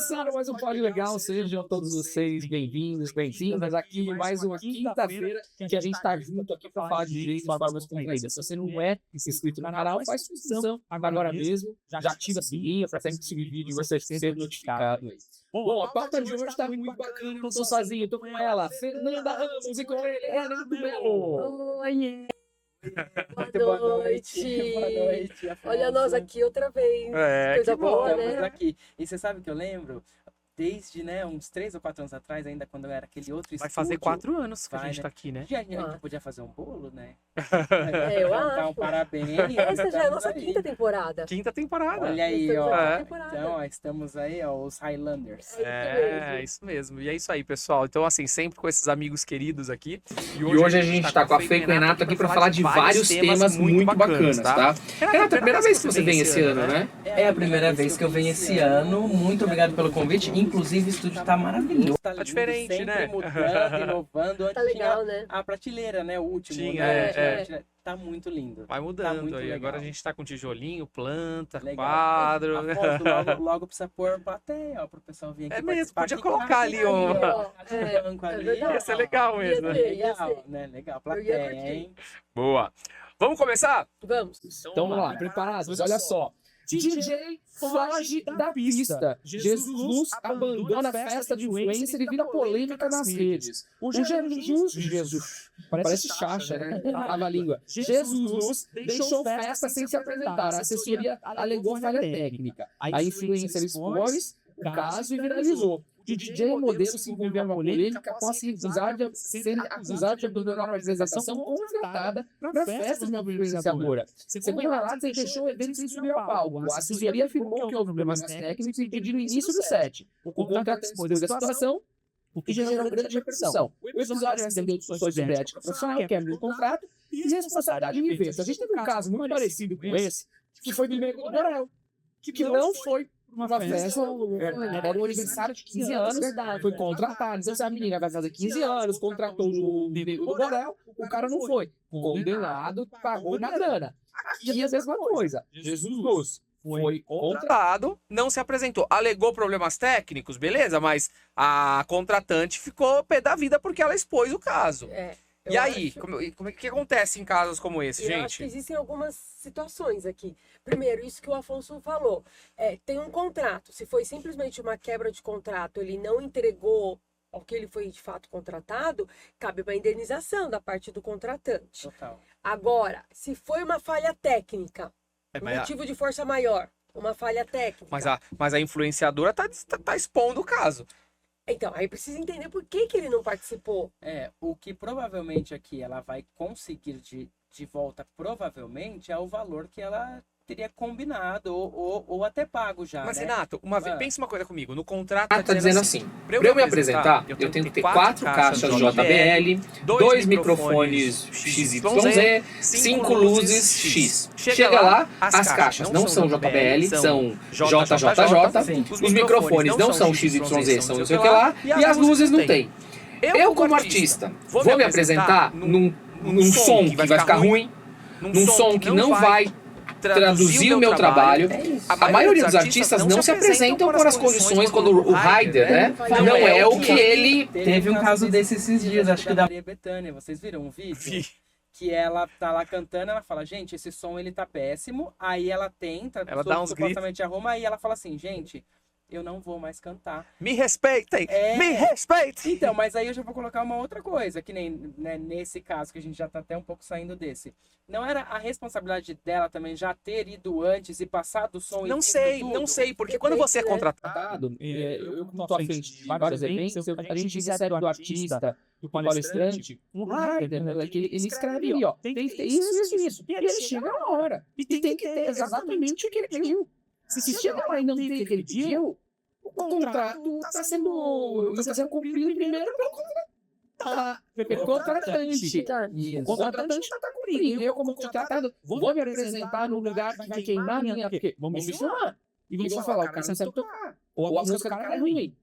começando mais um Pod Legal, sejam todos vocês bem-vindos, bem-vindas aqui mais uma quinta-feira que a gente está junto aqui para falar de direitos de formas contraídas. Se você não é inscrito no canal, faz inscrição agora mesmo, já ativa a sininho para sempre seguir vídeo e você ser notificado. Bom, a pauta de hoje está muito bacana, eu não estou sozinho, estou com ela, Fernanda Ramos e com ele, Helena do Melo. Oiê! Boa noite. Boa noite. Olha nós aqui outra vez. Coisa boa, né? Estamos aqui. E você sabe que eu lembro, desde uns 3 ou 4 anos atrás, ainda quando eu era aquele outro Vai estúdio. fazer 4 anos que a gente né? tá aqui, né? A gente podia fazer um bolo, né? Eu Cantar acho. um parabéns. Essa já é a nossa Estamos aí. quinta temporada. Quinta temporada. Olha aí, Estamos ó. na quinta É. temporada. Então, ó, estamos aí, ó, os Highlanders. É, isso mesmo. E é isso aí, pessoal. Então, assim, sempre com esses amigos queridos aqui. E hoje a gente está com a Fê e com o Renato aqui para falar de vários temas muito bacanas, tá? Renato, é a primeira vez que você vem esse ano, né? É a primeira vez que eu venho esse ano. Muito obrigado pelo convite. Inclusive, o estúdio tá maravilhoso. Tá lindo, diferente, sempre né? mudando, inovando. Antes Tá legal, tinha né? a prateleira, né? O último. Tinha, né? Tá muito lindo. Vai Tá mudando. muito Aí legal. agora a gente tá com tijolinho, planta, Legal. quadro. Afonso, logo precisa pôr plateia, ó, pro pessoal vir aqui. É mesmo, participar. podia Aqui, colocar claro, ali tem um- ali, ó, É, banco ali, verdade. Ia ser legal Ia mesmo. ter. Legal, né? Legal. ia Plateia, curtir. hein? Boa. Vamos começar? Vamos. Então vamos lá, preparados? Olha só. DJ foge da pista. Jesus Luz abandona a festa de influencer e vira polêmica nas redes. O Jesus. Parece chacha, né? Trava a língua. Jesus Luz deixou festa sem se apresentar. A assessoria alegou falha técnica. A influencer expôs o caso e viralizou. O DJ modelo se envolveu numa polêmica após ser acusado de abandonar uma apresentação contratada para festa de uma influenciadora. Segundo relatos, ele deixou o evento sem subir ao palco. A assessoria afirmou que houve problemas técnicos e pediu no início do set. O contratante expôs a situação, o que gerou grande repercussão. O episódio recebeu discussões sobre ética profissional, quebra do contrato e responsabilidade em viver. A gente teve um caso muito parecido com esse, que foi do Nego do Borel, que não foi uma festa, era um aniversário de 15 anos, Verdade. foi contratado. Então, se a menina vai fazer 15 anos, contratou o Nego do Borel, o cara não foi. Condenado, pagou na grana. Aqui é a mesma coisa. Jesus Luz foi contratado. Contratado, não se apresentou. Alegou problemas técnicos, beleza? Mas a contratante ficou pé da vida porque ela expôs o caso. Eu E aí, acho- como é que acontece em casos como esse, Eu acho que gente? existem algumas situações aqui. Primeiro, isso que o Afonso falou. Tem um contrato. Se foi simplesmente uma quebra de contrato, ele não entregou ao que ele foi de fato contratado, cabe uma indenização da parte do contratante. Total. Agora, se foi uma falha técnica, É, um mas, motivo de força maior, uma falha técnica. mas a influenciadora tá expondo o caso. Então, aí precisa entender por que ele não participou. O que provavelmente aqui ela vai conseguir de volta, provavelmente, é o valor que ela teria combinado ou até pago já, Mas, né? Renato, pensa uma coisa comigo. No contrato Tá dizendo assim, para eu me apresentar, eu tenho que ter 4 caixas JBL, 2 microfones XYZ, 5 luzes X. Chega lá, as caixas não são JBL, são JJJ, os microfones não são XYZ, são não sei o que lá, e as luzes não tem. Eu, como artista, vou me apresentar num som que vai ficar ruim, num som que não vai traduzir o meu trabalho. A maioria dos artistas não se apresentam por as condições quando o rider, né, não é o que ele... Teve um caso desse esses dias, acho que da Maria Bethânia, vocês viram um vídeo? Vi. Que ela tá lá cantando, ela fala, gente, esse som ele tá péssimo. Aí ela tenta, Ela dá uns supostamente arruma, aí ela fala assim, gente, eu não vou mais cantar. Me respeitem! É. Me respeitem! Então, mas aí eu já vou colocar uma outra coisa, que nem né, nesse caso, que a gente já tá até um pouco saindo desse. Não era a responsabilidade dela também já ter ido antes e passado o som e Não visto sei, tudo? não sei, porque quando você é contratado. Eu como estou à frente de vários eventos, a gente recebe do artista, do palestrante, um rider, né, que ele escreve ali, ó, tem que ter isso. E ele chega na hora. E tem que ter exatamente o que ele pediu. Se chega lá e não tem o que ele pediu, o contrato está sendo cumprido primeiro pelo contratante. E o contratante está cumprindo. Eu, como contratado, vou me apresentar num lugar que vai queimar minha... Porque vamos me filmar. E vamos falar, o cara não sabe tocar. Ou a música do cara é ruim.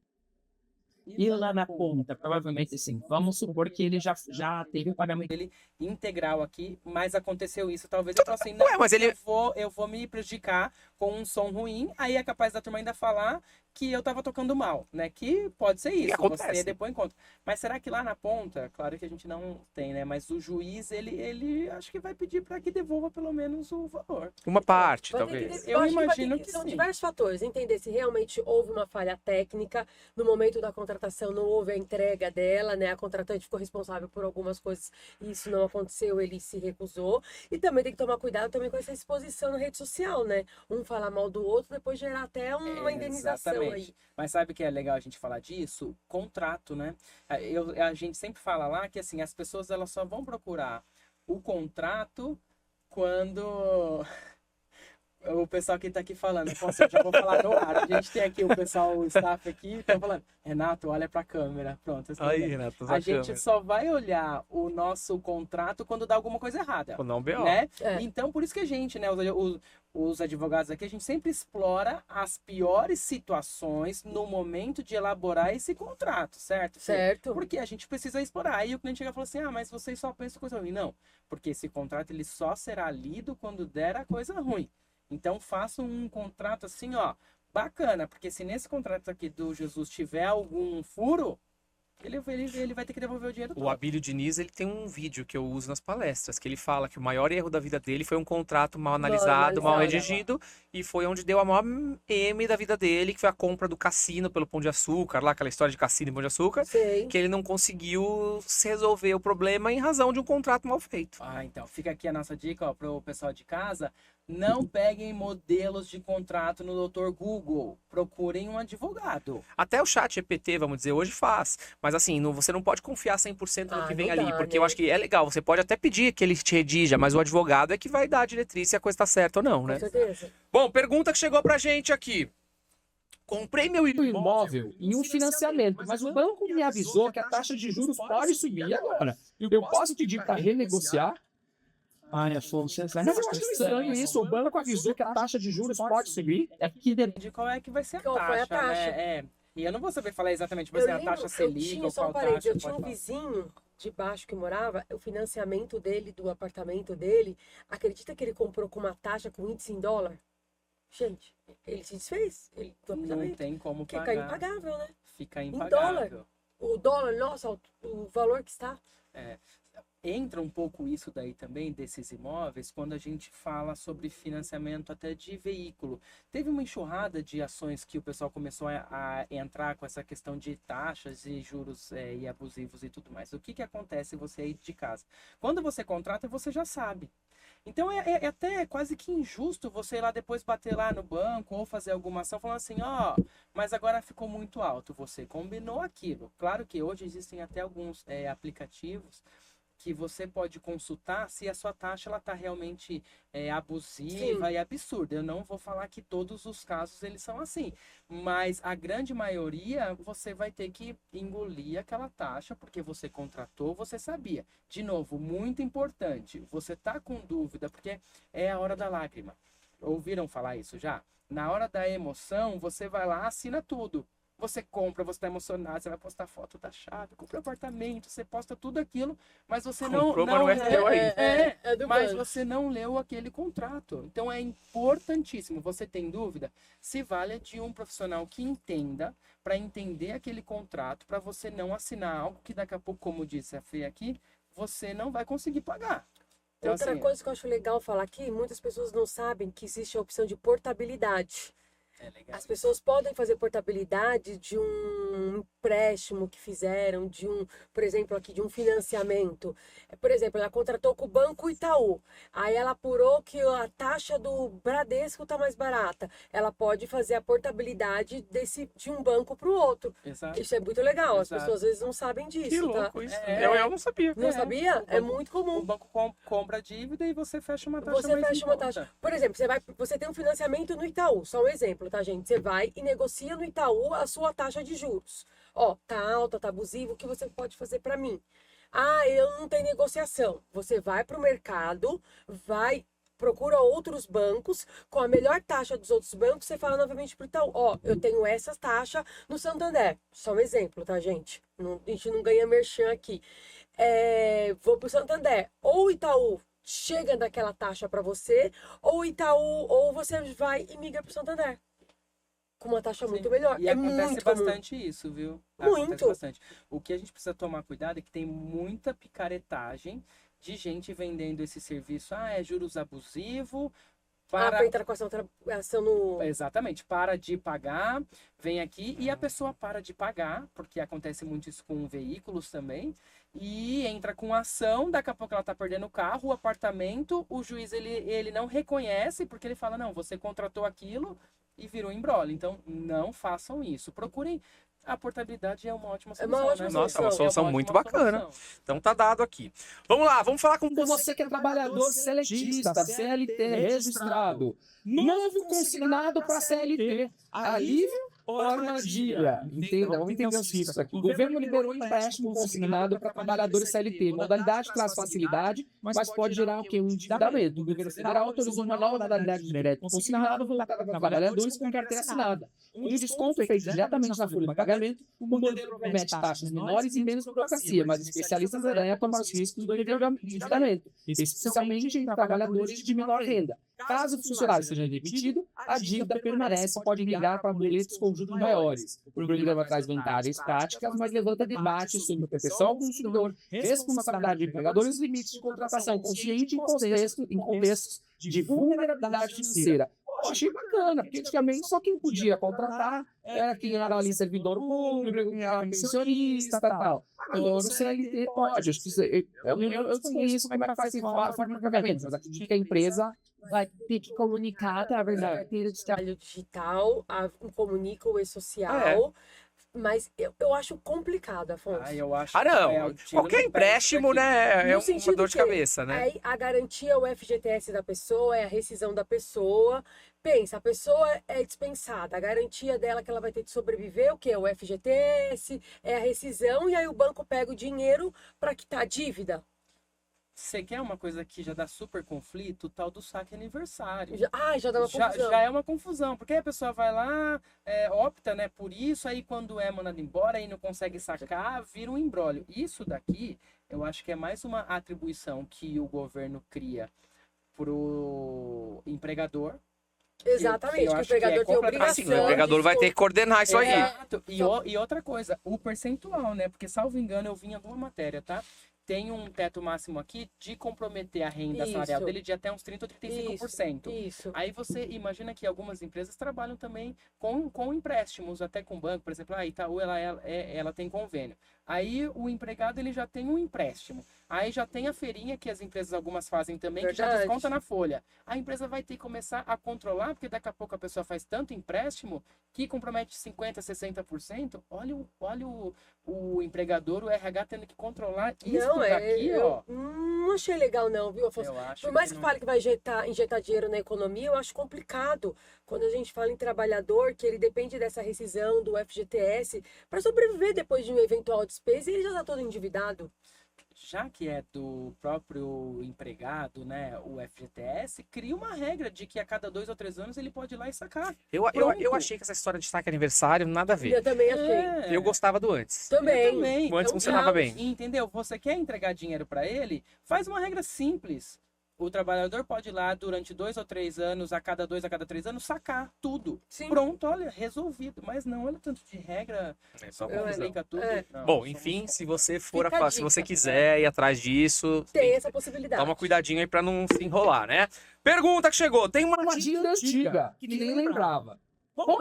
E lá na ponta, provavelmente sim. Vamos supor que ele já teve o pagamento. Ele integral aqui, mas aconteceu isso, talvez eu falo assim, não, Ué, mas ele- eu vou me prejudicar com um som ruim, aí é capaz da turma ainda falar que eu tava tocando mal, né? Que pode ser isso, acontece. você depois encontra. Mas será que lá na ponta, claro que a gente não tem, né? Mas o juiz, ele acho que vai pedir para que devolva pelo menos o valor. Uma parte, Vai ter talvez. que- Eu acho imagino ter que são sim. diversos fatores. Entender se realmente houve uma falha técnica, no momento da contratação não houve a entrega dela, né? A contratante ficou responsável por algumas coisas e isso não aconteceu, ele se recusou. E também tem que tomar cuidado também com essa exposição na rede social, né? Um falar mal do outro, depois gerar até uma indenização aí. Mas sabe que é legal a gente falar disso? Contrato, né? A gente sempre fala lá que assim, as pessoas elas só vão procurar o contrato quando o pessoal que tá aqui falando, eu já vou falar no ar. A gente tem aqui o pessoal, o staff aqui, tá falando, Renato, olha pra câmera. Pronto. Aí, Renato, A gente só vai olhar o nosso contrato quando dá alguma coisa errada. Não, B.O. Né? É. Então, por isso que a gente, né, os advogados aqui, a gente sempre explora as piores situações no momento de elaborar esse contrato, certo? Certo. Porque a gente precisa explorar. Aí o cliente chega e fala assim, mas vocês só pensam coisa ruim. Não, porque esse contrato ele só será lido quando der a coisa ruim. Então, faça um contrato assim, ó, bacana, porque se nesse contrato aqui do Jesus tiver algum furo, ele vai ter que devolver o dinheiro todo. O Abílio Diniz, ele tem um vídeo que eu uso nas palestras, que ele fala que o maior erro da vida dele foi um contrato mal analisado, mal redigido, e foi onde deu a maior M da vida dele, que foi a compra do cassino pelo Pão de Açúcar, lá aquela história de cassino e Pão de Açúcar, Sei. que ele não conseguiu resolver o problema em razão de um contrato mal feito. Então, fica aqui a nossa dica, ó, pro pessoal de casa. Não peguem modelos de contrato no Dr. Google. Procurem um advogado. Até o chat GPT, vamos dizer, hoje faz. Mas assim, você não pode confiar 100% no que vem não ali. dá, Porque né? eu acho que é legal. Você pode até pedir que ele te redija, mas o advogado é que vai dar a diretriz se a coisa tá certa ou não, Com né? certeza. Bom, pergunta que chegou pra gente aqui. Comprei meu Imóvel em um financiamento, mas o banco me avisou que a taxa de juros pode subir agora. Eu posso pedir para renegociar? Ai, Afonso, mas eu acho estranho isso. O banco avisou que a taxa de juros pode subir. É que De qual é que vai ser a Qual taxa, foi a taxa? né? E eu não vou saber falar exatamente, por Eu exemplo, a lembro, taxa eu Selic tinha, ou só qual um parênteses, taxa eu tinha pode um falar. vizinho de baixo que morava, o financiamento dele, do apartamento dele, acredita que ele comprou com uma taxa com índice em dólar? Gente, ele se desfez do Não apartamento. tem como Porque pagar. fica impagável, né? Fica Em impagável. O dólar, nossa, o valor que está. Entra um pouco isso daí também, desses imóveis, quando a gente fala sobre financiamento até de veículo. Teve uma enxurrada de ações que o pessoal começou a entrar com essa questão de taxas e juros e abusivos e tudo mais. O que acontece você aí de casa? Quando você contrata, você já sabe. Então é até quase que injusto você ir lá depois bater lá no banco ou fazer alguma ação falando assim, mas agora ficou muito alto. Você combinou aquilo. Claro que hoje existem até alguns aplicativos que você pode consultar se a sua taxa ela está realmente abusiva e absurda. Eu não vou falar que todos os casos eles são assim, mas a grande maioria você vai ter que engolir aquela taxa porque você contratou, você sabia. De novo, muito importante, você está com dúvida porque é a hora da lágrima. Ouviram falar isso já? Na hora da emoção, você vai lá, assina tudo. Você compra, você tá emocionado, você vai postar foto da chave, comprou apartamento, você posta tudo aquilo, mas você Comprou, mas não é teu ainda. mas banco. você não leu aquele contrato. Então é importantíssimo. Você tem dúvida? Se valha de um profissional que entenda, para entender aquele contrato, para você não assinar algo que daqui a pouco, como disse a Fê aqui, você não vai conseguir pagar. Então, Outra assim, coisa que eu acho legal falar aqui, muitas pessoas não sabem que existe a opção de portabilidade. é legal. As pessoas podem fazer portabilidade de um empréstimo que fizeram, por exemplo, aqui de um financiamento. Por exemplo, ela contratou com o Banco Itaú. Aí ela apurou que a taxa do Bradesco está mais barata. Ela pode fazer a portabilidade de um banco para o outro. Exato. Isso é muito legal. As Exato. pessoas às vezes não sabem disso, Que tá? louco isso. É. Eu não sabia. Não sabia? É banco- muito O comum. banco compra a dívida e você fecha uma taxa Você mais fecha em uma conta. taxa. Por exemplo, você tem um financiamento no Itaú, só um exemplo, tá, gente? Você vai e negocia no Itaú a sua taxa de juros. Ó, tá alta, tá abusivo, o que você pode fazer para mim? Eu não tenho negociação. Você vai pro mercado, procura outros bancos com a melhor taxa dos outros bancos, você fala novamente pro Itaú, eu tenho essa taxa no Santander. Só um exemplo, tá, gente? A gente não ganha merchan aqui. Vou pro Santander. Ou o Itaú chega daquela taxa para você, ou Itaú, ou você vai e migra para o Santander. Com uma taxa muito melhor. E é acontece muito comum. bastante isso, viu? Muito. Acontece bastante. O que a gente precisa tomar cuidado é que tem muita picaretagem de gente vendendo esse serviço. É juros abusivo. Para entrar com ação no... Exatamente, para de pagar, vem aqui e a pessoa para de pagar, porque acontece muito isso com veículos também, e entra com ação, daqui a pouco ela está perdendo o carro, o apartamento, o juiz ele não reconhece, porque ele fala, não, você contratou aquilo e virou embrolho. Então, não façam isso. Procurem. A portabilidade é uma ótima solução. uma ótima né? Nossa, é uma solução. solução muito bacana. Solução. Então tá dado aqui. Vamos lá, vamos falar com Com você que é trabalhador seletista, CLT registrado. Novo consignado para CLT. Alívio ou armadilha? Entenda, vamos entender isso aqui. O governo liberou empréstimo consignado para trabalhadores CLT. Modalidade traz facilidade, mas pode gerar o quê? Um endividamento. O governo federal autorizou uma nova modalidade de crédito consignado voltada para trabalhadores com carteira assinada. Um desconto é feito diretamente na folha de pagamento. O modelo promete taxas menores e menos burocracia, mas especialistas alertam para os riscos do endividamento, especialmente em trabalhadores de menor renda. Caso o funcionário seja demitido, a dívida permanece e pode migrar para boletos com juros maiores. O programa traz vantagens práticas, mas levanta debates sobre proteção ao consumidor, responsabilidade de empregadores e limites de contratação consciente em contextos de vulnerabilidade financeira. Eu achei bacana, porque antigamente só quem podia contratar era quem era ali servidor público, quem era pensionista e tal. Agora o CLT pode. Eu conheço como é que faz a forma de pagamento, mas aqui que a empresa Vai ter que comunicar através da carteira de trabalho digital, comunica o e-social. Mas eu acho complicado, Afonso. Eu acho não. o tiro Qualquer no pé empréstimo, daqui. né, é No uma sentido dor de que cabeça, né? Aí a garantia é o FGTS da pessoa, é a rescisão da pessoa. Pensa, a pessoa é dispensada, a garantia dela que ela vai ter de sobreviver, o que é o FGTS, é a rescisão, e aí o banco pega o dinheiro para quitar a dívida. Você quer uma coisa que já dá super conflito? O tal do saque aniversário. Já dá uma confusão. Já é uma confusão, porque a pessoa vai lá, opta, né, por isso, aí quando é mandado embora, aí não consegue sacar, vira um imbróglio. Isso daqui, eu acho que é mais uma atribuição que o governo cria pro empregador. Exatamente, que o acho que é empregador tem completamente obrigação. Assim, o empregador vai ter que coordenar isso aí. Exato. E outra coisa, o percentual, né? Porque, salvo engano, eu vi em alguma matéria, tá? Tem um teto máximo aqui de comprometer a renda salarial dele de até uns 30% ou 35%. Isso. Aí você imagina que algumas empresas trabalham também com empréstimos, até com banco. Por exemplo, a Itaú, ela tem convênio. Aí o empregado ele já tem um empréstimo. Aí já tem a feirinha que as empresas algumas fazem também, que já desconta na folha. A empresa vai ter que começar a controlar, porque daqui a pouco a pessoa faz tanto empréstimo que compromete 50%, 60%. Olha o empregador, o RH tendo que controlar isso daqui, ó. Não achei legal não, viu, Afonso? Por mais que fale que vai injetar dinheiro na economia, eu acho complicado quando a gente fala em trabalhador, que ele depende dessa rescisão do FGTS para sobreviver depois de uma eventual despesa e ele já está todo endividado. Já que é do próprio empregado, né, o FGTS, cria uma regra de que a cada 2 ou 3 anos ele pode ir lá e sacar. Eu achei que essa história de saque aniversário, nada a ver. Eu também achei. Eu gostava do antes. Também. O antes funcionava bem. Entendeu? Você quer entregar dinheiro para ele? Faz uma regra simples. O trabalhador pode ir lá durante 2 ou 3 anos, a cada 2 a cada 3 anos, sacar tudo. Sim. Pronto, olha, resolvido. Mas não, olha o tanto de regra. Só Complica tudo. Não, Bom, somos- enfim, se você Fica a se você dica. quiser ir atrás disso, Tem essa possibilidade. toma cuidadinho aí pra não se enrolar, né? Pergunta que chegou. Tem uma armadilha antiga, que nem lembrava. Bom,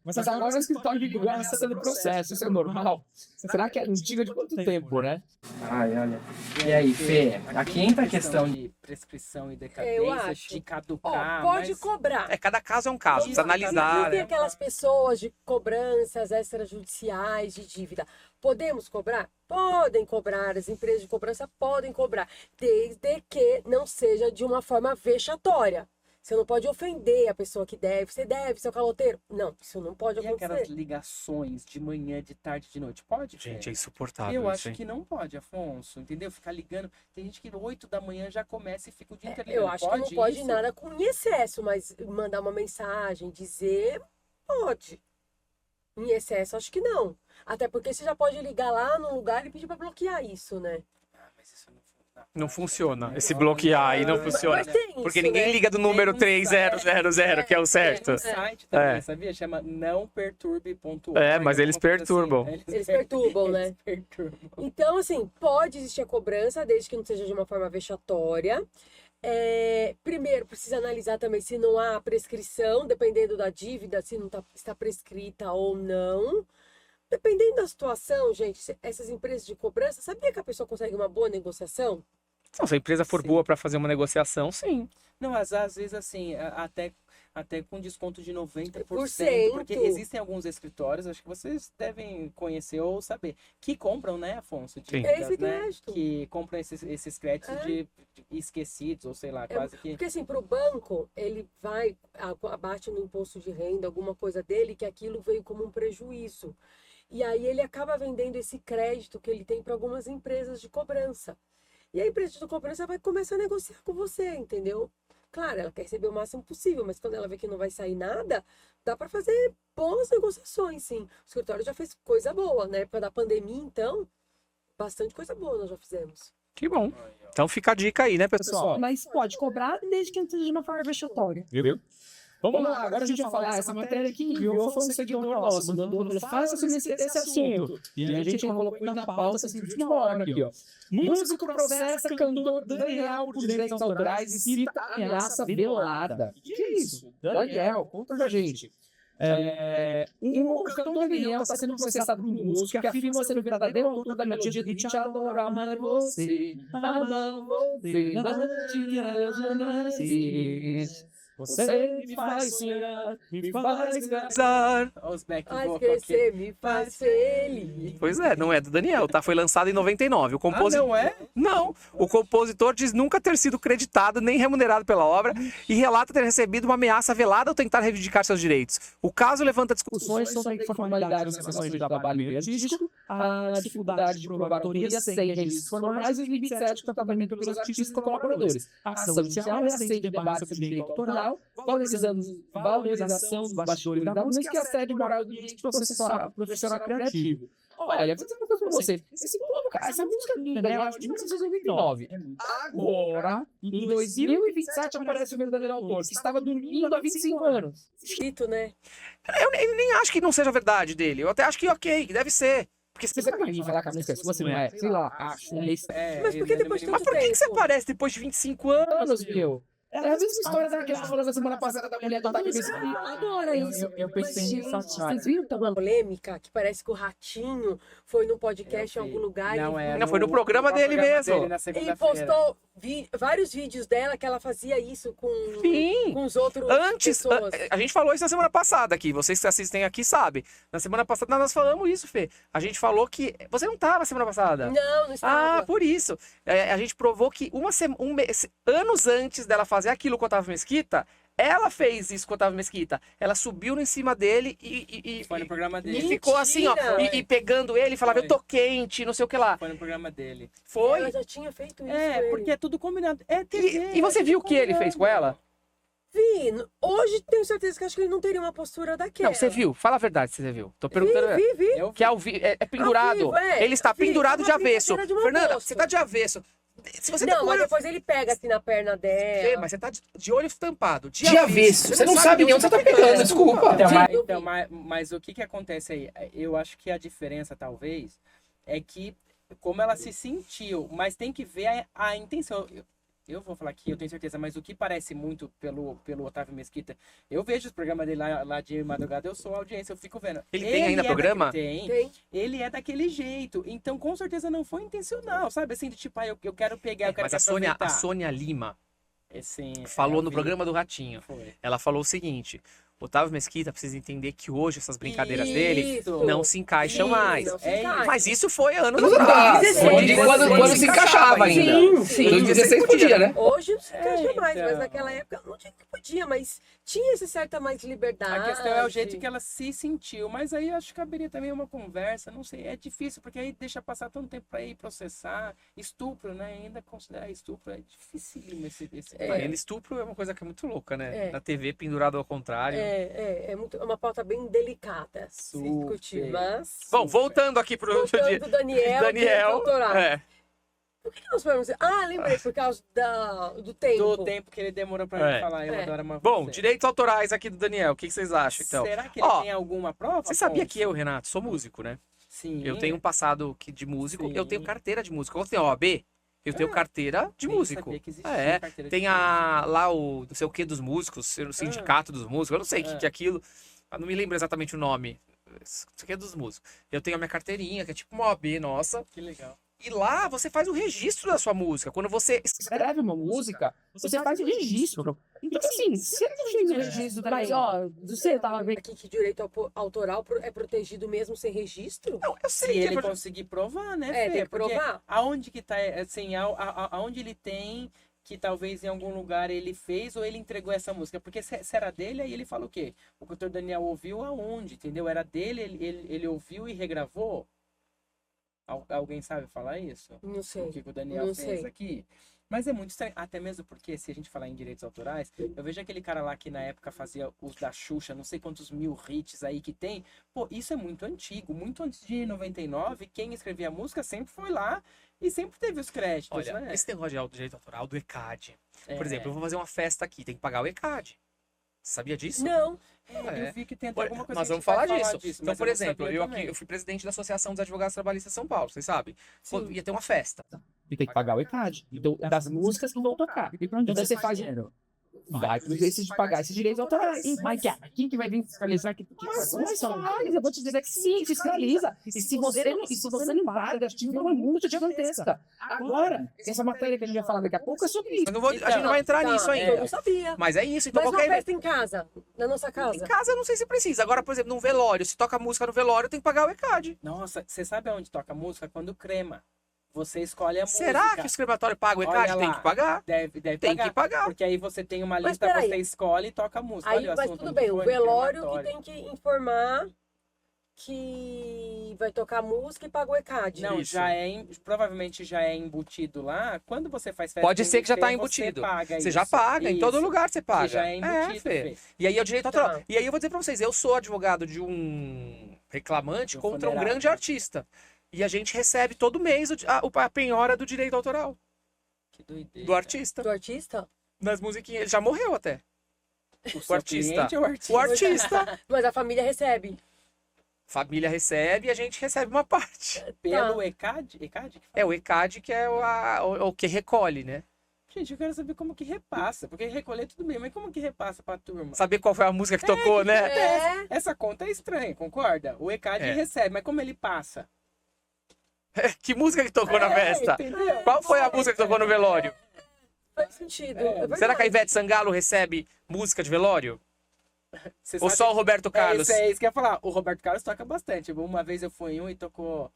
mas agora o escritório de segurança está no processo, isso é normal. Será que é antiga de quanto tempo, né? Ai, olha. E aí, Fê? Aqui entra a questão de... de prescrição e Eu decadência, acho. de Ó, caducar. pode mas... cobrar. cada caso é um caso, precisa Não analisar, tem né? aquelas pessoas de cobranças extrajudiciais de dívida. Podemos cobrar? Podem cobrar. As empresas de cobrança podem cobrar, desde que não seja de uma forma vexatória. Você não pode ofender a pessoa que deve. Você deve, seu caloteiro. Não, isso não pode E aquelas acontecer. ligações de manhã, de tarde, de noite? Pode, Fê? Gente, é insuportável Eu isso, acho hein? que não pode, Afonso, entendeu? Ficar ligando. Tem gente que 8 da manhã já começa e fica o dia inteiro ligando. Eu acho que não pode isso? nada com em excesso, mas mandar uma mensagem, dizer, pode. Em excesso, acho que não. Até porque você já pode ligar lá no lugar e pedir para bloquear isso, né? Ah, mas isso não funciona. Não funciona. Esse bloquear aí não funciona. Mas tem isso, Porque ninguém né? liga do número Tem um 3000, que é o certo. Tem um site também, É. sabia? Chama nãoperturbe.org. É, mas eles alguma coisa perturbam. assim. Eles perturbam, né? Eles perturbam. Então, assim, pode existir a cobrança, desde que não seja de uma forma vexatória. Primeiro, precisa analisar também se não há prescrição, dependendo da dívida, se não está prescrita ou não. Dependendo da situação, gente, essas empresas de cobrança, sabia que a pessoa consegue uma boa negociação? Não, se a empresa for Sim. boa pra fazer uma negociação, sim. Não, mas às vezes assim, até com desconto de 90%, porque 100%. existem alguns escritórios, acho que vocês devem conhecer ou saber, que compram, né, Afonso? Sim. Esse né? crédito. Que compram esses créditos É. de esquecidos, ou sei lá, quase que... Porque assim, para o banco, ele vai, abate no imposto de renda, alguma coisa dele, que aquilo veio como um prejuízo. E aí ele acaba vendendo esse crédito que ele tem para algumas empresas de cobrança. E a empresa de cobrança vai começar a negociar com você, entendeu? Claro, ela quer receber o máximo possível, mas quando ela vê que não vai sair nada, dá para fazer boas negociações, sim. O escritório já fez coisa boa, na época da pandemia, então, bastante coisa boa nós já fizemos. Que bom. Então fica a dica aí, né, pessoal? Mas pode cobrar desde que não seja de uma forma vexatória. Viu? Vamos lá, agora a gente vai falar. Essa matéria aqui enviou foi um seguidor nosso, mandando faça sobre esse assunto. E a gente colocou na pauta assim, de última hora aqui, ó. Músico processa cantor Daniel por direitos autorais e cita ameaça velada. Que é isso? Daniel, conta pra gente. O cantor Daniel está sendo processado por um músico que afirma ser o verdadeiro autor da melodia de Te Adoro, Amar Você, Amar Você, você me faz sonhar, me faz Azar. Olha os back Faz vocal aqui. crescer, me faz feliz. Pois é, não é do Daniel, tá? Foi lançado em 99. O Não é? Não, o compositor diz nunca ter sido creditado nem remunerado pela obra e relata ter recebido uma ameaça velada ao tentar reivindicar seus direitos. O caso levanta discussões sobre formalidades nas sessões de trabalho artístico, a dificuldade de provar autoria sem registros formais e os limites éticos do tratamento pelos artistas e colaboradores. A ação judicial aceita debates sobre direito autoral, valorização dos bastidores da música e a sede moral do direito profissional criativo. Olha, vou dizer uma coisa pra você. Essa música linda, né? É de 1999. Agora, em 2027, aparece o verdadeiro autor, que estava dormindo há 25 anos. Escrito, né? Eu nem acho que não seja verdade dele. Eu até acho que ok, que deve ser. Porque Você vai vir falar que a música é sua, se não é? Sei lá, acho. Mas por que depois de Mas tanto por que você tempo? aparece depois de 25 anos? Anos, meu. É a mesma história daquela falou na semana passada da mulher do Otávio Mesquita. Adora isso. Eu pensei Mas, nisso gente, agora. vocês viram que tá uma polêmica que parece que o Ratinho foi no podcast em algum lugar Não, foi no programa dele mesmo. Na e segunda-feira. postou vários vídeos dela que ela fazia isso com Sim. os outros Antes, pessoas. a gente falou isso na semana passada aqui. Vocês que assistem aqui sabem. Na semana passada nós falamos isso, Fê. A gente falou que... Você não estava na semana passada? Não estava. Ah, por isso. A gente provou que anos antes dela fazer aquilo com o Otávio Mesquita, ela fez isso com o Otávio Mesquita. Ela subiu em cima dele e Foi no programa e dele. ficou assim, ó. Mentira! E pegando ele, falava, Foi. eu tô quente, não sei o que lá. Foi no programa dele. Foi. Ela já tinha feito isso. É, com ele. porque é tudo combinado. É TV. E você viu o que ele fez com ela? Vi, hoje tenho certeza que acho que ele não teria uma postura daquela. Não, você viu. Fala a verdade se você viu. Tô perguntando. Vi. Eu Que é pendurado. Ao vivo, é. Ele está Vi, pendurado de uma avesso. brincadeira de mau Fernanda, gosto. você tá de avesso. Se você tá Não, com mas olho... depois ele pega assim na perna Fê, dela. mas você tá de olho tampado. De avesso. Você não sabe nem onde você tá pegando, desculpa. Então, mas o que acontece aí? Eu acho que a diferença, talvez, é que como ela se sentiu, mas tem que ver a intenção. Eu vou falar aqui, eu tenho certeza, mas o que parece muito pelo Otávio Mesquita, eu vejo os programas dele lá de madrugada, eu sou audiência, eu fico vendo. Ele tem ainda programa? Tem. Ele é daquele jeito, então com certeza não foi intencional, sabe? Assim, de tipo, eu quero pegar, eu quero Mas a Sônia aproveitar. Lima Sim, falou eu no vi. programa do Ratinho. Foi. Ela falou o seguinte: Otávio Mesquita precisa entender que hoje essas brincadeiras dele Isso. não se encaixam Isso, mais. não se É encaixa. Mas isso foi anos Ah, atrás. quando se encaixava ainda. Sim. 2016 podia, né? Hoje não se encaixa mais, mas então. naquela época não tinha que podia, mas tinha essa certa mais liberdade. A questão é o jeito que ela se sentiu, mas aí eu acho que caberia também uma conversa, não sei, é difícil, porque aí deixa passar tanto tempo pra ir processar, estupro, né, ainda considerar estupro, é dificílimo esse Ainda estupro é uma coisa que é muito louca, né? É. Na TV pendurado ao contrário. É uma pauta bem delicada se Super. discutir, mas... Bom, voltando aqui pro Voltando do Daniel, Daniel. doutorado. É. Por que nós falamos? Ah, lembrei, por causa do tempo. Do tempo que ele demorou pra É. falar, eu É. adoro amar Bom, você. direitos autorais aqui do Daniel, o que vocês acham, então? Será que ele Ó, tem alguma prova? Você sabia Afonso? que eu, Renato, sou músico, né? Sim. Eu tenho um passado de músico, eu tenho Sim. carteira de músico. Eu tenho OAB, eu tenho carteira de Nem músico. sabia que existia É, carteira de tem lá o não sei o que dos músicos, o sindicato dos músicos, eu não sei o que é aquilo, eu não me lembro exatamente o nome. Isso aqui é dos músicos. Eu tenho a minha carteirinha, que é tipo uma OAB nossa. Que legal. E lá você faz o registro da sua música. Quando você Escreve uma música, você faz o registro. Então, assim, se ele fez o registro Mas, também, ó, você tava vendo. Aqui que direito autoral é protegido mesmo sem registro? Não, eu Se sei que ele é conseguir provar, né, É, Fê? tem que Porque provar. aonde que tá, assim, aonde ele tem que talvez em algum lugar ele fez ou ele entregou essa música? Porque se era dele, aí ele fala o quê? O cantor Daniel ouviu aonde, entendeu? Era dele, ele ouviu e regravou? Alguém sabe falar isso? Não sei. O que o Daniel Não fez sei. aqui? Mas é muito estranho, até mesmo porque se a gente falar em direitos autorais, eu vejo aquele cara lá que na época fazia os da Xuxa, não sei quantos mil hits aí que tem. Pô, isso é muito antigo, muito antes de 99, quem escrevia a música sempre foi lá e sempre teve os créditos, Olha, né? esse negócio de direito autoral do ECAD. Por É. exemplo, eu vou fazer uma festa aqui, tem que pagar o ECAD. Sabia disso? Não. Eu vi que tem até Por- alguma coisa Nós que a vamos gente vai falar disso. Então, mas por eu não exemplo, sabia eu aqui também. eu fui presidente da Associação dos Advogados Trabalhistas de São Paulo, vocês sabem? Pô, Sim. ia ter uma festa. e tem que pagar o ECAD. Então, das músicas que vão tocar. E pra onde Então, você você faz faz dinheiro? vai pro esse de pagar esses direitos autorais. Mas quem que vai vir fiscalizar que Mas faz, eu vou te dizer que sim, fiscaliza. E se você não paga, tiver uma multa gigantesca. Agora, essa matéria que a gente vai falar daqui a pouco é sobre isso. Eu não vou- a gente não vai entrar Tá, nisso Eu ainda. não sabia. Mas é isso, então Mas uma qualquer. festa em casa, na nossa Em casa. casa eu não sei se precisa. Agora, por exemplo, num velório, se toca música no velório, tem que pagar o ECAD. Nossa, você sabe aonde toca música? Quando crema. Você escolhe a Será música. que o crematório paga o Olha ECAD? Tem lá. que pagar? Deve Tem pagar. que pagar. Porque aí você tem uma Mas lista, peraí. você escolhe e toca a música. Aí, Olha o mas assunto, tudo onde bem, o foi, velório que crematório. tem que informar que vai tocar música e paga o ECAD. Não, Isso. provavelmente já é embutido lá. Quando você faz festa Pode ser que já tá você embutido. paga Você já isso. paga, em todo Isso. lugar você paga. Você já é embutido, Fê. Fê. E aí é o direito Tá. autoral. E aí eu vou dizer pra vocês, eu sou advogado de um reclamante De um contra um funerário. grande artista. E a gente recebe todo mês a penhora do direito autoral Que doideira. do artista. Do artista? Nas musiquinhas. Ele já morreu até. O seu artista. cliente ou o artista? O artista. Mas a família recebe. Família recebe e a gente recebe uma parte. Pelo Tá. ECAD? ECAD? É o ECAD que é o que recolhe, né? Gente, eu quero saber como que repassa. Porque recolher tudo bem, mas como que repassa pra turma? Saber qual foi a música que tocou, né? É. Essa conta é estranha, concorda? O ECAD É. recebe, mas como ele passa? Que música que tocou na festa? Entendeu? Qual foi a música que tocou no velório? Faz sentido. É. É verdade. Será que a Ivete Sangalo recebe música de velório? Você Ou sabe- só o Roberto Carlos? É isso que eu ia falar. O Roberto Carlos toca bastante. Uma vez eu fui em um e tocou.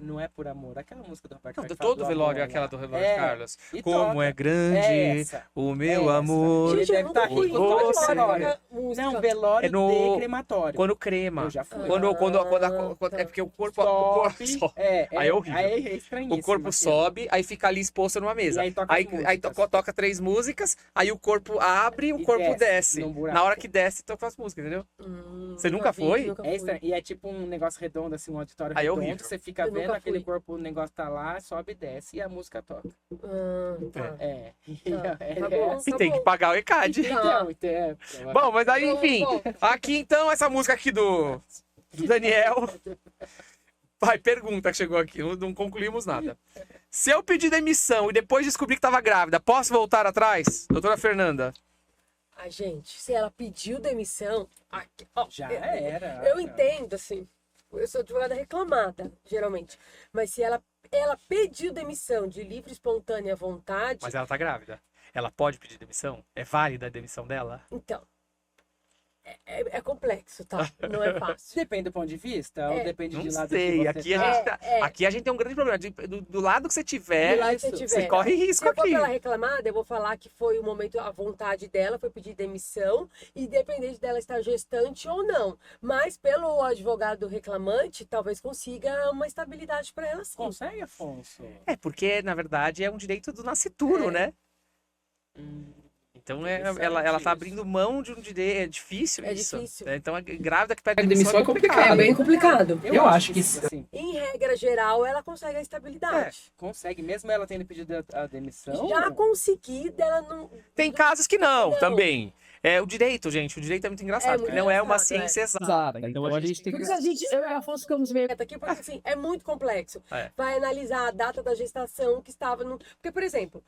Não é por amor, aquela música do Roberto Não, Carlos. de que fala todo do velório é amor aquela lá. do Roberto É, Carlos. e Como toca. é grande É essa. o meu essa. amor. Gente, Ele eu nunca deve fui tá em rico, velório, todo velório. música. Não, velório É no- de crematório. Quando crema. Eu já fui. É porque o corpo. Sobe, Aí é horrível. Aí é estranhíssimo O corpo aquilo. sobe, aí fica ali exposto numa mesa. E aí toca as músicas. Toca 3 músicas, aí o corpo abre e o E corpo desce desce. num buraco. Na hora que desce, toca as músicas, entendeu? Você nunca vi, foi? nunca É fui. estranho. E é tipo um negócio redondo, assim, um auditório Aí é redondo. horrível. Você fica Eu vendo nunca aquele fui. corpo, o negócio tá lá, sobe e desce e a música toca. Tá. É. Tá. É, Tá bom. E tem que pagar o ECAD. Então, Bom, mas aí, enfim. Bom. Aqui então, essa música aqui do Daniel. Vai, pergunta que chegou aqui, não concluímos nada. Se eu pedir demissão e depois descobrir que tava grávida, posso voltar atrás? Doutora Fernanda. A gente, se ela pediu demissão, ó, já eu- era. Eu entendo, assim. Eu sou advogada reclamada, geralmente. Mas se ela pediu demissão de livre e espontânea vontade, Mas ela tá grávida. Ela pode pedir demissão? É válida a demissão dela? então. É complexo, tá? Não é fácil. Depende do ponto de vista? Ou É. depende Não de lado sei. que você Aqui, tá? aqui a gente tem um grande problema. Do lado que você tiver, Do lado que você isso. tiver. você corre Se risco eu for aqui. pela reclamada, eu vou falar que foi o momento, a vontade dela foi pedir demissão, independente dela estar gestante ou não. Mas pelo advogado reclamante, talvez consiga uma estabilidade para ela sim. Consegue, Afonso? É, porque, na verdade, é um direito do nascituro, É. né? Então ela tá abrindo mão de um direito. É difícil É isso. difícil. Então a grávida que pede A demissão demissão é complicado. É bem complicado. Eu acho que assim, Em regra geral, ela consegue a estabilidade. consegue, mesmo ela tendo pedido a demissão. Já consegui dela não. Tem casos que não, também. É o direito, gente. O direito é muito engraçado, muito porque não é uma engraçado, ciência exata. Exato. Então a gente tem Por que. isso a gente, eu e a Afonso ficamos meio... Aqui, porque assim, é muito complexo. É. Vai analisar a data da gestação que estava no. Porque, por exemplo,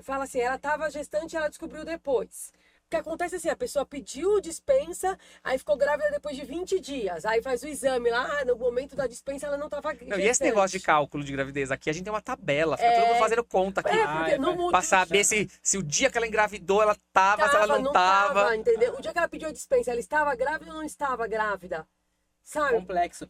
fala assim, ela estava gestante e ela descobriu depois. O que acontece assim, a pessoa pediu dispensa, aí ficou grávida depois de 20 dias. Aí faz o exame lá, no momento da dispensa ela não estava Não, e esse negócio de cálculo de gravidez aqui, a gente tem uma tabela, fica todo mundo fazendo conta aqui. Porque no mundo Pra saber se o dia que ela engravidou, ela tava, se ela não tava. entendeu? O dia que ela pediu a dispensa, ela estava grávida ou não estava grávida? Sabe? Complexo.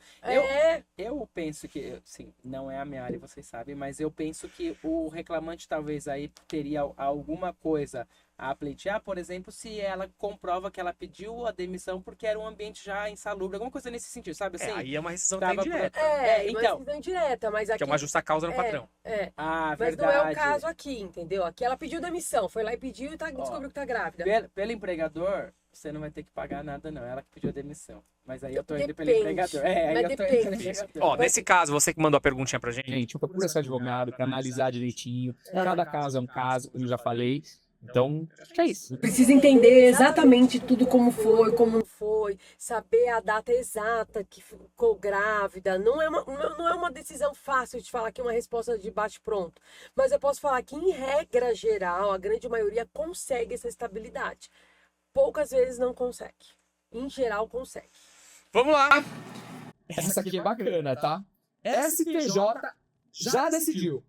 Eu penso que, sim, não é a minha área, vocês sabem, mas eu penso que o reclamante talvez aí teria alguma coisa a pleitear, por exemplo, se ela comprova que ela pediu a demissão porque era um ambiente já insalubre, alguma coisa nesse sentido, sabe assim? Aí é uma rescisão Tava indireta, então. Mas não indireta, mas aqui... que é uma justa causa no patrão. Ah, Mas verdade. não é o caso aqui, entendeu? Aqui ela pediu demissão, foi lá e pediu e descobriu que tá grávida. Pelo empregador, você não vai ter que pagar nada, não. Ela que pediu a demissão. Mas aí eu tô indo pelo Depende. empregador. Aí Mas eu tô indo pelo depende. empregador. Ó, nesse caso, você que mandou a perguntinha pra gente. Gente, procura esse advogado para analisar direitinho. Cada caso é um caso, como eu já falei. Então, acho que é isso. Precisa entender exatamente tudo como foi, como não foi, saber a data exata que ficou grávida. Não é uma decisão fácil de falar que é uma resposta de bate-pronto. Mas eu posso falar que, em regra geral, a grande maioria consegue essa estabilidade. Poucas vezes não consegue. Em geral, consegue. Vamos lá. Essa aqui é bacana, tá? STJ já decidiu.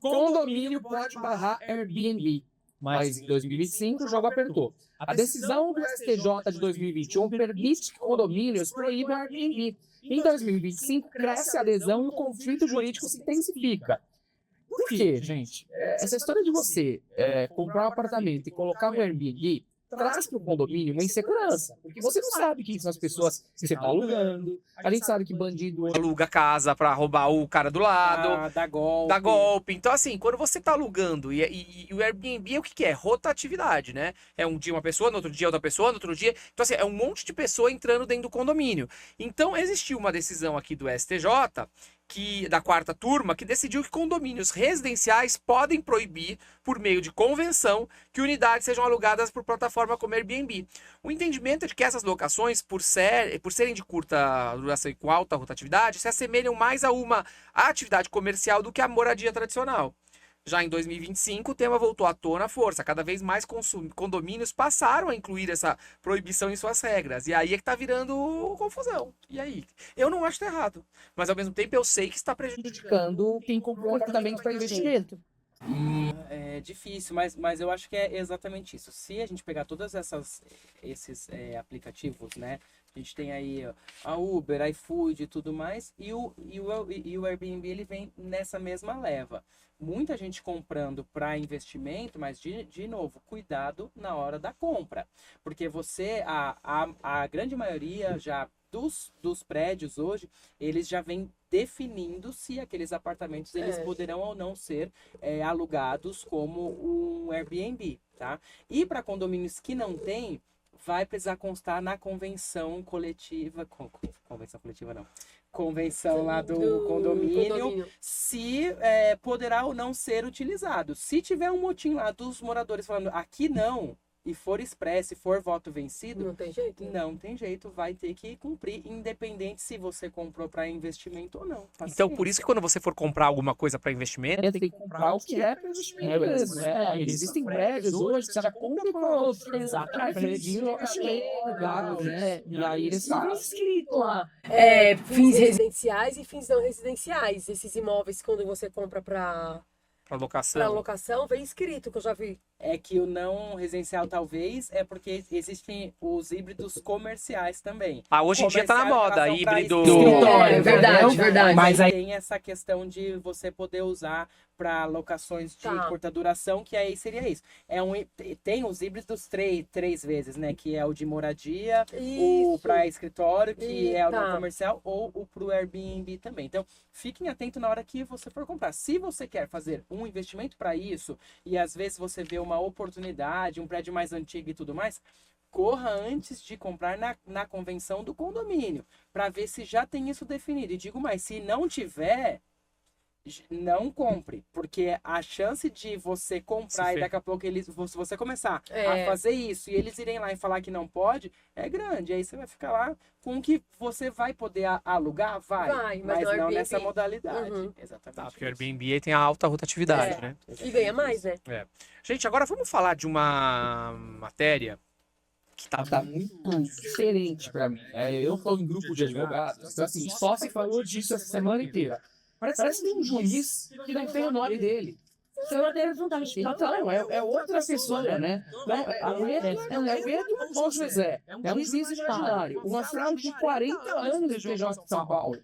Condomínio pode barrar Airbnb. Mas em 2025 o jogo apertou. A decisão do STJ de 2021 permite que condomínios proíbam Airbnb. Em 2025 cresce a adesão e o conflito jurídico se intensifica. Por quê, gente? Essa história de você comprar um apartamento e colocar no Airbnb traz para o condomínio uma insegurança. Porque você não sabe quem são as pessoas que você está alugando. A gente sabe que bandido Aluga casa pra roubar o cara do lado. Dá golpe. Dá golpe. Então, assim, quando você tá alugando, e o Airbnb o que é? Rotatividade, né? É um dia uma pessoa, no outro dia outra pessoa, no outro dia. Então, assim, é um monte de pessoa entrando dentro do condomínio. Então, existiu uma decisão aqui do STJ, da quarta turma, que decidiu que condomínios residenciais podem proibir, por meio de convenção, que unidades sejam alugadas por plataforma como Airbnb. O entendimento é de que essas locações, por serem de curta duração e com alta rotatividade, se assemelham mais a uma atividade comercial do que a moradia tradicional. Já em 2025, o tema voltou à tona à força. Cada vez mais condomínios passaram a incluir essa proibição em suas regras. E aí é que tá virando confusão. E aí? Eu não acho que tá errado. Mas ao mesmo tempo eu sei que está prejudicando quem comprou um apartamento para investimento. É difícil, mas eu acho que é exatamente isso. Se a gente pegar todos esses aplicativos, né? A gente tem aí a Uber, iFood e tudo mais, e o Airbnb ele vem nessa mesma leva. Muita gente comprando para investimento, mas de novo, cuidado na hora da compra. Porque a grande maioria já dos prédios hoje, eles já vêm definindo se aqueles apartamentos eles poderão ou não ser alugados como um Airbnb, tá? E para condomínios que não tem, vai precisar constar na convenção coletiva, convenção coletiva não, convenção lá do condomínio, se poderá ou não ser utilizado. Se tiver um motim lá dos moradores falando aqui não, e for expresso, e for voto vencido, Não tem jeito? não tem jeito, vai ter que cumprir, independente se você comprou para investimento ou não. Então, por isso que quando você for comprar alguma coisa para investimento, Tem que comprar o que é para investimento mesmo. Existem prédios hoje que você já compra com a prédio, legal, né? E aí eles falam escrito lá. Fins residenciais e fins não residenciais. Esses imóveis, quando você compra para alocação. locação, vem escrito, que eu já vi. É que o não residencial talvez é porque existem os híbridos comerciais também. Hoje em dia tá na moda, Comerciais, elas são híbrido. pra É verdade, verdade. Mas aí tem essa questão de você poder usar para locações de Tá. curta duração, que aí seria isso. Tem os híbridos três vezes, né? Que é o de moradia, o Isso. para escritório, que é o não Tá. comercial, ou o pro Airbnb também. Então, fiquem atentos na hora que você for comprar. Se você quer fazer um investimento para isso, e às vezes você vê uma oportunidade, um prédio mais antigo e tudo mais, corra antes de comprar na convenção do condomínio, para ver se já tem isso definido. E digo mais, se não tiver, não compre, porque a chance de você comprar e daqui a pouco se você começar a fazer isso e eles irem lá e falar que não pode, é grande. Aí você vai ficar lá com o que você vai poder alugar, vai, mas não Airbnb. nessa modalidade. Exatamente. Tá, porque o Airbnb aí tem a alta rotatividade, né? E ganha mais, né? Gente, agora vamos falar de uma matéria que Tá muito diferente pra mim. Eu tô em grupo de advogados, então assim, só se falou disso essa semana inteira. Parece que tem um juiz que não tem o nome dele. Senhor Deus não tá me Então, é outra pessoa, né? É o Pedro ou José. É um juiz extraordinário. Uma fraude de 40 anos de PJ de São Paulo.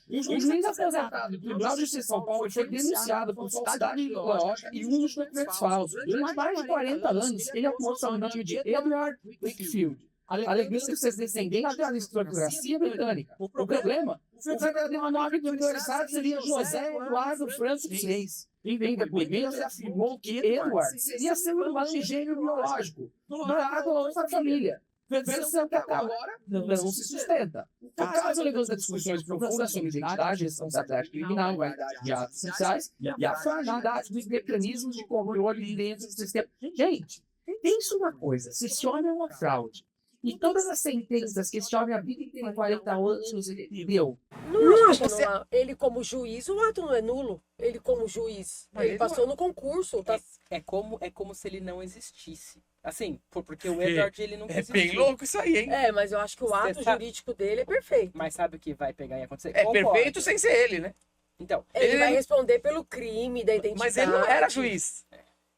O juiz aposentado do Tribunal de Justiça de São Paulo foi denunciado por falsidade ideológica e uso de documentos falsos. Durante mais de 40 anos, ele atuou sob o nome de Edward Wakefield, alegando que seus descendentes da aristocracia britânica. O problema, o verdadeiro nome do autorizado seria José Eduardo Francis VI. Em depoimento, ele afirmou que Edward seria seu irmão gêmeo biológico, doado a outra família. Versão que até agora não se sustenta. O caso levanta discussões profundas sobre identidade, responsabilidade criminal, igualdade de atos sociais e a fragilidade dos mecanismos de controle dentro do sistema. Gente, pensa uma coisa: se esse homem é uma fraude, e todas as sentenças que esse homem, a vida inteira, 40 anos, ele deu. Não acho que não, ele como juiz, o ato não é nulo. Ele como juiz, ele passou no concurso. Tá? É como se ele não existisse. Assim, porque o Edward, ele nunca é existiu. bem louco isso aí, hein? Mas eu acho que o ato jurídico dele é perfeito. Mas sabe o que vai pegar e acontecer? É Concordo. perfeito sem ser ele, né? Então, Ele vai responder pelo crime da identidade. Mas ele não era juiz.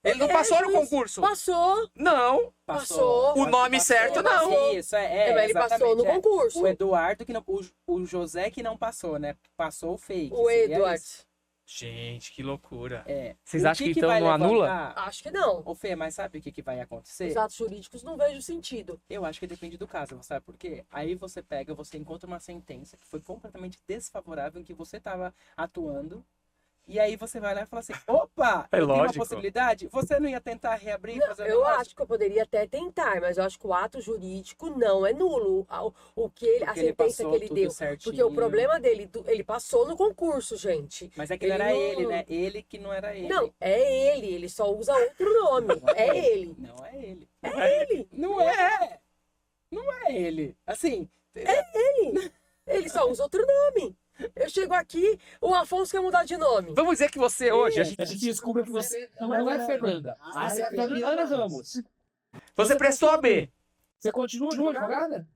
Ele não passou no concurso. Passou. Não. Passou. O nome certo, não. Isso, Mas ele passou no exatamente, concurso. O Eduardo que não... O José que não passou, né? Passou o fake. O seria Edward. isso. Gente, que loucura. O Vocês acham que então vai não anula? levantar- Acho que não. Ô Fê, mas sabe o que vai acontecer? Os atos jurídicos não vejo sentido. Eu acho que depende do caso, sabe por quê? Aí você encontra uma sentença que foi completamente desfavorável em que você estava atuando. E aí você vai lá e fala assim, opa, É eu tenho uma lógico. possibilidade? Você não ia tentar reabrir? Não, fazer um eu negócio? acho que eu poderia até tentar, mas eu acho que o ato jurídico não é nulo. O que ele, a Porque ele sentença passou que ele tudo deu. certinho. Porque o problema dele, ele passou no concurso, gente. Mas é que não ele era não- ele, né? Ele que não era ele. Não, é ele só usa outro nome. É ele. Não é ele. É ele. Não é! Não é ele. Assim, Ele só usa outro nome. Eu chego aqui, o Afonso quer mudar de nome. Vamos dizer que você hoje, A gente descobre que você não é Fernanda. Você é Fabiana Ramos. você prestou a B. Você continua advogada?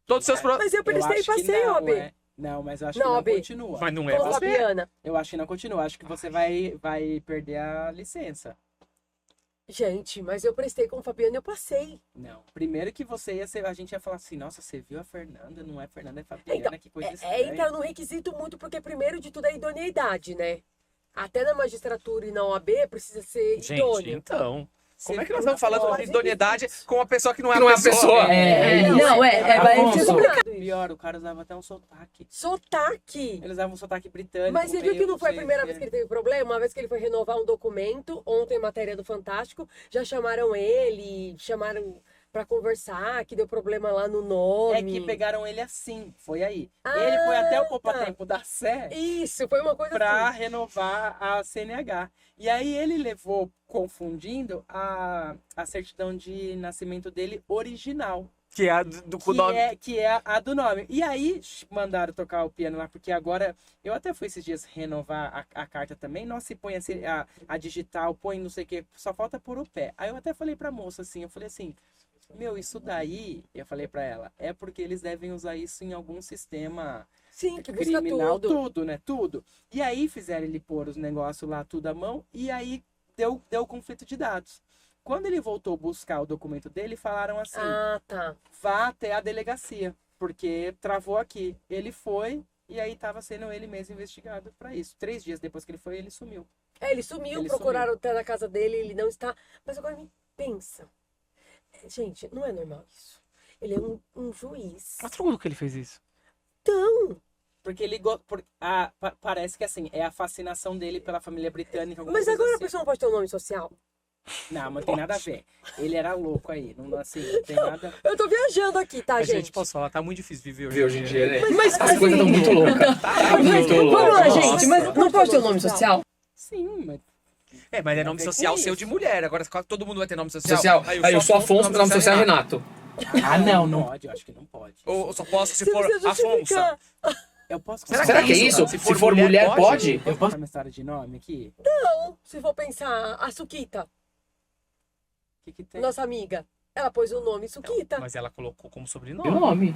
Todos os seus Mas eu prestei e acho que passei, não, OAB. Não, mas eu acho Não, que não OAB. continua. Mas não é Com você. Fabiana. Eu acho que não continua. Acho que você vai perder a licença. Gente, mas eu prestei com Fabiana e eu passei. Não. Primeiro que a gente ia falar assim, nossa, você viu a Fernanda? Não é Fernanda, é Fabiana, Então, que coisa É estranha. entrar num requisito muito, porque primeiro de tudo é idoneidade, né? Até na magistratura e na OAB precisa ser Gente, idôneo. então. Como é que nós Você estamos falando pode- de idoneidade com uma pessoa que não é uma pessoa? Vai Afonso. ser complicado isso. Pior, o cara usava até um sotaque. Sotaque. Ele usava um sotaque britânico. Mas você viu que meio, não foi a sei primeira se vez é. que ele teve problema? Uma vez que ele foi renovar um documento, ontem matéria do Fantástico, já chamaram ele, chamaram pra conversar, que deu problema lá no nome. É que pegaram ele assim, foi aí. Ele foi até o Poupatempo da Sé Isso, foi uma coisa pra assim. renovar a CNH. E aí ele levou, confundindo, a certidão de nascimento dele original. Que é a do nome. Que é a do nome. E aí mandaram tocar o piano lá, porque agora, eu até fui esses dias renovar a carta também, nossa, se põe assim, a digital, põe não sei o que, só falta pôr o pé. Aí eu até falei pra moça assim, eu falei assim, meu, isso daí, eu falei pra ela, é porque eles devem usar isso em algum sistema Sim, que busca criminal, tudo. né? Tudo. E aí fizeram ele pôr os negócios lá tudo à mão e aí deu conflito de dados. Quando ele voltou buscar o documento dele, falaram assim, Ah, tá. vá até a delegacia, porque travou aqui. Ele foi e aí tava sendo ele mesmo investigado pra isso. 3 dias depois que ele foi, ele sumiu. Ele sumiu, Ele procuraram até na casa dele, ele não está. Mas agora me pensa. Gente, não é normal isso. Ele é um juiz. Mas tudo que ele fez isso. Então, Porque ele parece que assim, é a fascinação dele pela família britânica. alguma mas coisa agora a assim. pessoa não pode ter um nome social? Não, mas tem nada a ver. Ele era louco aí. Não, assim, não tem nada. Eu tô viajando aqui, tá, Mas, gente? gente, posso falar, tá muito difícil viver Viver hoje em dia, né? Mas, As coisas estão muito loucas. Tá muito louca. Vamos lá, Nossa. gente, mas não pode ter um nome social? Sim, mas. Mas é nome Tem social com seu isso. de mulher. Agora todo mundo vai ter nome social. Social. Aí eu sou Afonso, meu nome social é Renato. Ah, não. Pode, eu acho que não pode. Ou eu só posso se Você for precisa Afonso. justificar. Eu posso Será que é isso? Se for mulher, pode? Eu posso contar uma história de nome aqui? Não, se for pensar, a Suquita, O que tem? nossa amiga, ela pôs o nome Suquita. Mas ela colocou como Meu sobrenome. nome.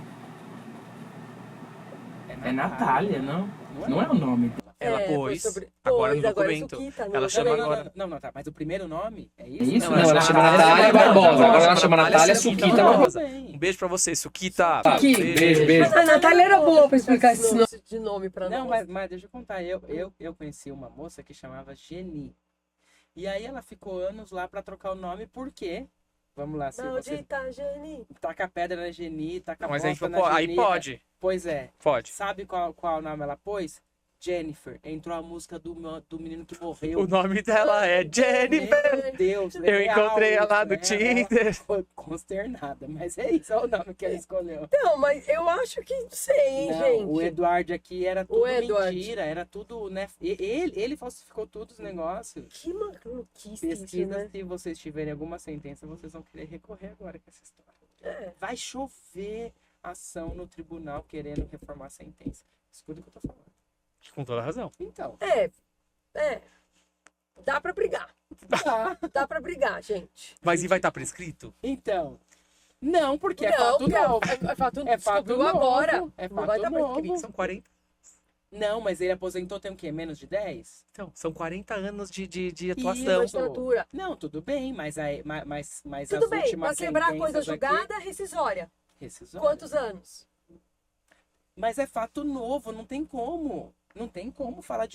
É Natália, não? Não é o nome. Ela foi pôs. sobre- Agora no pôs, agora é documento. Suquita, Ela não, chama não, agora. Não, tá. Mas o primeiro nome é É isso? isso? Não, ela chama Natália Barbosa. Agora ela chama Natália Suquita Barbosa. Um beijo pra você, Suquita. Tá, beijo, beijo. Mas a Natália era boa pra explicar esse nome de nome pra Não, nós. mas deixa eu contar. Eu conheci uma moça que chamava Geni. E aí ela ficou anos lá pra trocar o nome, por quê? Vamos lá, se você Maldita Geni. taca pedra na Geni, taca Não, mas aí, bosta na aí Geni. pode. Pois é. Pode. Sabe qual nome ela pôs? Jennifer. Entrou a música do menino que morreu. O nome dela é Jennifer. Meu Deus, Eu real encontrei ela lá isso, no né? Tinder. Ela foi consternada, mas é isso, olha o nome que ela escolheu. Não, mas eu acho que não sei, hein, Não, gente. o Eduardo aqui era tudo Eduardo. mentira, era tudo, né? Ele falsificou tudo os negócios. Que maluquice isso, Pesquisa, né? se vocês tiverem alguma sentença, vocês vão querer recorrer agora com essa história. É. Vai chover ação no tribunal querendo reformar a sentença. Escuta o que eu tô falando. Com toda razão. Então, Dá pra brigar. tá. Dá pra brigar, gente. Mas e vai estar prescrito? Então, não, porque é não, fato porque novo. é fato É fato descobriu novo. agora. É Não vai fato estar novo. prescrito. São 40. Não, mas ele aposentou tem o quê? Menos de 10? Então, são 40 anos de Atuação. atuação. Magistratura. Não, tudo bem, mas as Tudo bem, últimas pra quebrar sentenças coisa aqui- julgada, rescisória. Rescisória. Quantos anos? Mas é fato novo, não tem como. Não tem como falar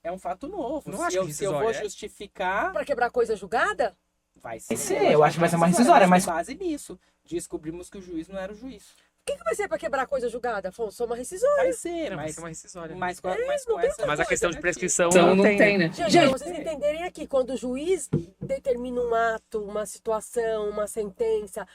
é um fato novo. Não se acho eu, que se eu vou rescisória é. justificar, Pra quebrar coisa julgada? vai ser. ser, eu acho que vai ser uma rescisória, mas- Com base nisso, descobrimos que o juiz não era o juiz. O que vai ser pra quebrar coisa julgada, Afonso? Uma rescisória. Vai ser, Não, vai mas, ser uma rescisória. mas com, não tem essa. Mas a questão de aqui- prescrição Então não tem, né? Gente, pra vocês entenderem aqui, quando o juiz determina um ato, uma situação, uma sentença,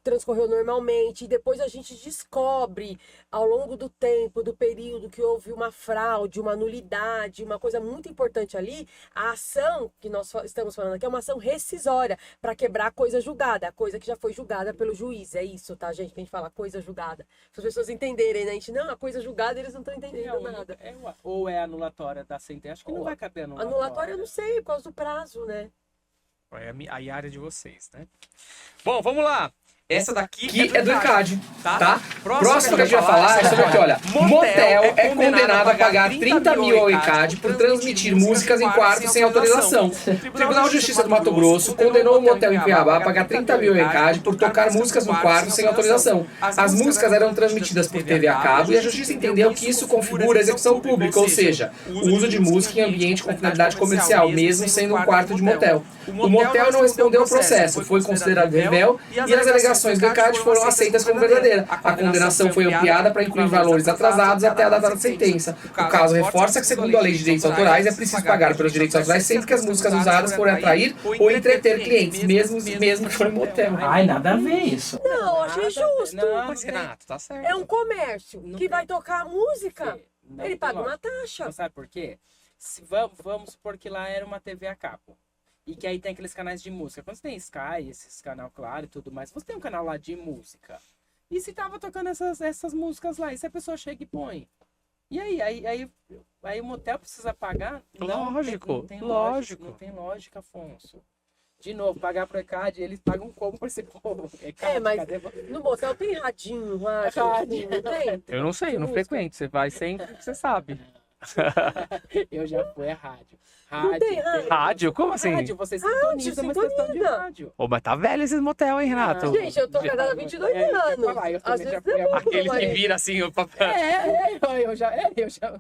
transcorreu normalmente, e depois a gente descobre, ao longo do tempo, do período, que houve uma fraude, uma nulidade, uma coisa muito importante ali, a ação que nós estamos falando aqui é uma ação rescisória, para quebrar a coisa julgada, a coisa que já foi julgada pelo juiz. É isso, tá, gente? Que a gente fala coisa julgada. Para as pessoas entenderem, né? A gente, não, a coisa julgada, eles não estão entendendo nada. Ou é anulatória da sentença. Acho que não vai caber anulatória. Anulatória, eu não sei, por causa do prazo, né? É a área de vocês, né? Bom, vamos lá. Essa daqui Que é do ICAD, tá? Próximo Próximo que a gente vai falar é sobre aqui, olha. Motel é condenado a pagar 30 mil ao ICAD por transmitir músicas em quartos sem autorização. O Tribunal de Justiça do Mato Grosso condenou o motel em Cuiabá a pagar 30 mil ao ICAD por tocar músicas no quarto sem autorização. As músicas eram transmitidas por TV a cabo e a Justiça entendeu que isso configura execução pública, ou seja, o uso de música em ambiente com finalidade comercial, mesmo sendo um quarto de motel. O motel não respondeu ao processo, foi considerado revel e as alegações do ICAD foram aceitas como verdadeira. A condenação foi ampliada para incluir valores atrasados até a data da sentença. O caso reforça que, segundo a Lei de Direitos Autorais, é preciso pagar pelos direitos autorais sempre que as músicas usadas forem atrair ou entreter clientes, mesmo que for em motel. Ai, nada a ver isso. Não, achei justo. Mas, Renato, tá certo. É um comércio Não que tem. vai tocar música. Não Ele tem paga lógica. uma taxa. Você sabe por quê? Vamos supor que lá era uma TV a cabo. E que aí tem aqueles canais de música. Quando você tem Sky, esses canal Claro e tudo mais, você tem um canal lá de música. E se tava tocando essas músicas lá, e se a pessoa chega e põe? E aí o motel precisa pagar? Lógico, não tem lógico. Não tem lógica, Afonso. De novo, pagar pro ECAD, eles pagam como por esse povo? ECAD, mas cadê no motel tem radinho, rádio, Rádio. não tem? Eu não sei, eu não frequento. Você vai sempre, você sabe. Eu já fui a rádio. Não tem rádio. Rádio? Como assim? Rádio, você sintoniza uma estação de sintoniza. rádio. Ô, mas tá velho esses motel, hein, Renato? Gente, eu tô casada há 22 É, eu ia anos. falar, eu Às também vezes já fui é a- bom, Aquele que mas- vira assim o papel. eu já.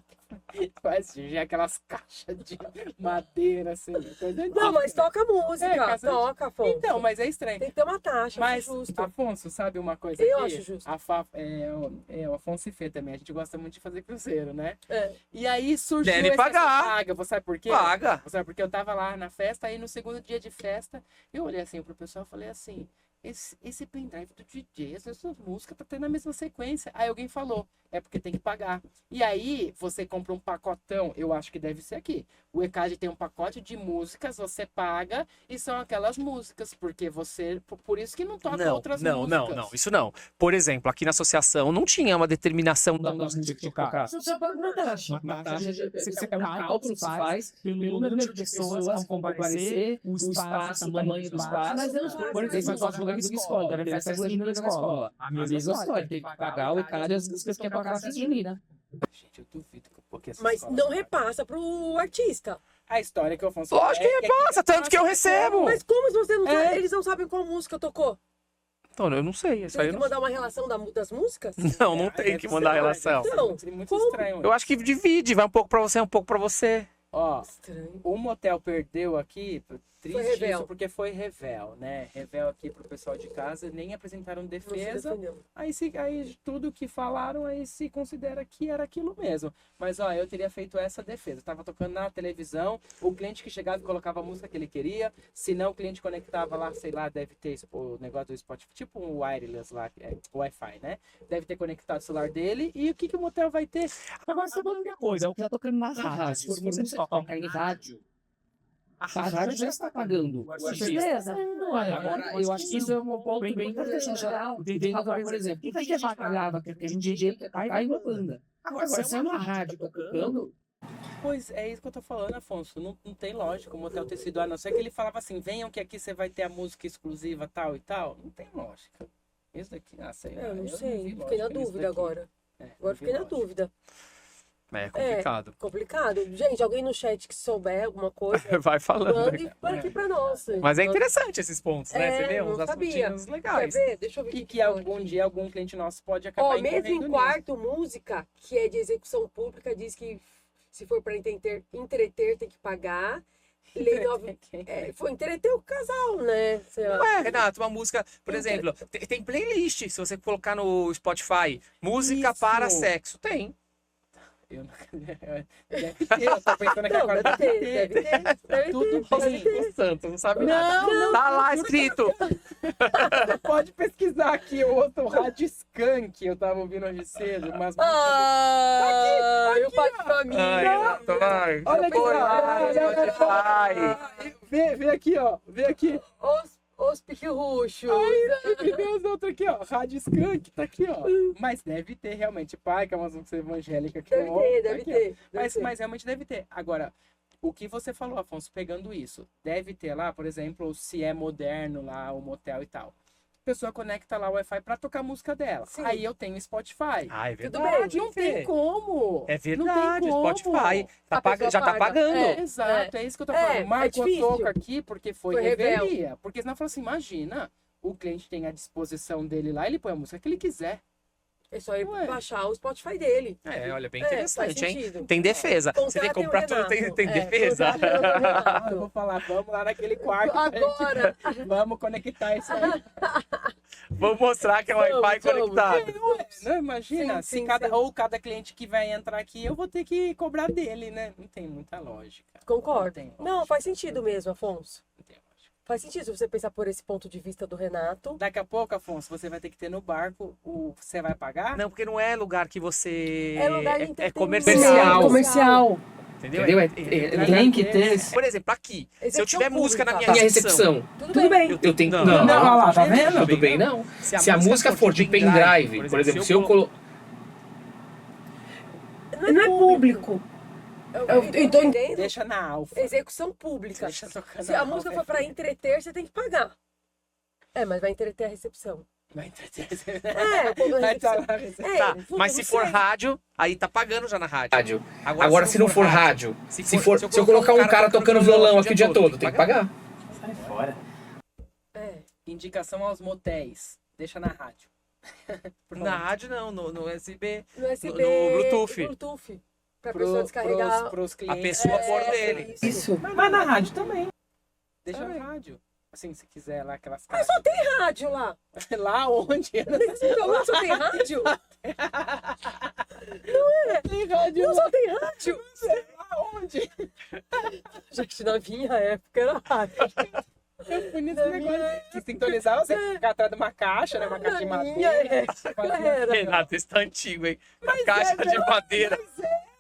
Mas já aquelas caixas de madeira, assim, coisa Não, mas toca música. É, casa de- Toca, Afonso. Então, mas é estranho. Tem que ter uma taxa, Mas, acho justo. Afonso, sabe uma coisa Eu aqui? acho justo. O Afonso e Fê também, a gente gosta muito de fazer cruzeiro, né? É. E aí surgiu Deve esse pagar. paga, você sabe por quê? Paga. Você sabe porque eu tava lá na festa, aí no segundo dia de festa, eu olhei assim pro pessoal e falei assim, esse pendrive do DJ, essas músicas tá tendo a mesma sequência. Aí alguém falou, é porque tem que pagar. E aí você compra um pacotão, eu acho que deve ser aqui. O ECAD tem um pacote de músicas, você paga e são aquelas músicas, porque você, por isso que não toca outras músicas. Isso não. Por exemplo, aqui na associação não tinha uma determinação da das músicas que tocar. Você paga uma taxa. Uma taxa, você é um cálculo que se faz pelo número de pessoas que vão comparecer, o espaço, o tamanho do espaço. Mas eu não sou Por exemplo, eu gosto de lugar de escola, né? Festa junina da escola. A minha vez história, tem que pagar o ECAD e as músicas que é tocar a junina. Gente, eu duvido que porque essas Mas escolas- não repassa pro artista. A história que o Afonso Lógico que repassa, tanto que eu recebo. Mas como se você não É. sabe? Eles não sabem qual música tocou. Então, eu não sei. Isso aí Tem eu que mandar uma relação das músicas? não tem que mandar relação. Não. Muito Como? estranho. Eu acho que divide, vai um pouco pra você, um pouco pra você. Ó, Estranho. o motel perdeu aqui, triste Revel. isso, porque foi Revel, né? Revel aqui pro pessoal de casa, nem apresentaram Não se defesa. defendeu. Aí tudo que falaram, aí se considera que era aquilo mesmo. Mas, ó, eu teria feito essa defesa. Eu tava tocando na televisão, o cliente que chegava e colocava a música que ele queria. Se não, o cliente conectava lá, sei lá, deve ter o negócio do Spotify, tipo um wireless lá, Wi-Fi, né? Deve ter conectado o celular dele. E o que o motel vai ter? Agora, você falando uma coisa, é o que tá tocando na rádio. Se você tocar em rádio, a rádio já está pagando. Com certeza. Agora, eu acho que isso é um ponto bem importante em geral. Por exemplo, quem que já pagava que tem DJ que cai uma banda? Agora, se é uma rádio tocando, Pois é isso que eu tô falando, Afonso. Não tem lógica o motel ter sido, a não ser que ele falava assim, venham que aqui você vai ter a música exclusiva tal e tal. Não tem lógica. Isso daqui, sei lá. Eu não vi sei. Fiquei na lógica nisso dúvida daqui. agora. É, Agora não vi fiquei na lógica. dúvida. É complicado. Complicado. Gente, alguém no chat que souber alguma coisa, Vai falando. mande por aqui pra nós. Mas é interessante esses pontos, né? Você vê não uns sabia. assuntinhos Quer legais. ver? Deixa eu ver. E o que algum dia algum cliente nosso pode acabar Ó, mesmo incorrendo em nisso. quarto, música, que é de execução pública, diz que se for para entreter, tem que pagar. Lei 9, foi entreter o casal, né? Sei lá. Ué, Renato, uma música, por exemplo, tem playlist, se você colocar no Spotify, música Isso. para sexo, tem. Eu não... Deve ter, eu tô pensando aqui Não, agora. deve ter, deve ter. Deve Tudo ter, deve bem. ter. O Santos não sabe Não, nada. não. Tá lá escrito. Você pode pesquisar aqui o outro Rádio Skunk, eu tava ouvindo hoje cedo, mas... Ah, o pai de Ai, família. Renato, vai. Olha aqui, Foi ó. lá no Spotify. Vê aqui, ó. Vê aqui. Os piquirruchos. E me deu as outras aqui, ó. Rádio Skunk, tá aqui, ó. Mas deve ter realmente pai, que é uma música evangélica que Deve eu ter, amo, deve aqui, ó. ter. Mas realmente deve ter. Agora, o que você falou, Afonso, pegando isso, deve ter lá, por exemplo, se é moderno lá, o motel e tal. A pessoa conecta lá o Wi-Fi pra tocar a música dela. Sim. Aí eu tenho Spotify. Ah, é Tudo verdade. bem, Não tem como. É Não tem verdade, como. Spotify A pessoa já tá paga. pagando. É. Exato, é isso que eu tô É, falando. Marco é difícil. toca aqui porque foi Foi Revel. revelia. Porque senão fala assim, imagina, o cliente tem a disposição dele lá, ele põe a música que ele quiser. É só ir Ué. baixar o Spotify dele. É, olha, bem Faz interessante, hein? sentido. Tem defesa. Você tem que comprar tudo, tem defesa. Ah, eu vou falar, vamos lá naquele quarto. pra Agora. gente- Vamos conectar isso aí. Vou mostrar que é um Wi-Fi Vamos. conectado. Não, imagina, Sim, se sim, cada, sim. ou cada cliente que vai entrar aqui, eu vou ter que cobrar dele, né? Não tem muita lógica. Concordo. tem Não, lógica. faz sentido mesmo, Afonso. Não tem lógica. Faz sentido se você pensar por esse ponto de vista do Renato. Daqui a pouco, Afonso, você vai ter que ter no barco, você vai pagar? Não, porque não é lugar que você... É lugar de é entretenimento. comercial. Comercial. Entendeu? Entendeu? Tem que ter. Por exemplo, aqui, se eu Execução tiver música na pública. minha Minha recepção, recepção. Tudo bem. Eu tenho. Não, Não, olha lá, tá vendo? Tudo bem, não. Se a música for de pendrive, por exemplo, se eu colocar. Não é público. Eu tô entendendo. Deixa na alfa. Execução pública. Deixa tocando Se a música for pra entreter, você tem que pagar. É, mas vai entreter a recepção. Vai entreter. É, o povo da Vai estar recepção. na recepção. É, tá, puta, mas não se for sei. rádio, aí tá pagando já na rádio. Rádio. Agora, se não for rádio, se se eu colocar um cara tocando violão aqui o dia todo, tem que pagar. Sai fora. É. Indicação aos motéis. Deixa na rádio. Na rádio não, no USB. No USB. No Bluetooth. Bluetooth. Pra pessoa descarregar. pros A clientes. pessoa por dele. Isso. Mas na rádio também. Deixa Também. no rádio. Assim, se quiser lá, aquelas Mas caixas. só tem rádio lá. Lá onde? Você falou que só tem rádio? Tem rádio Não, lá. só tem rádio. Onde? Gente, na minha época era rádio. Eu fui nesse negócio que sintonizava, você ficar atrás de uma caixa, né? Uma caixa de Na madeira. minha época era. Renato, isso tá antigo, hein? A caixa de madeira.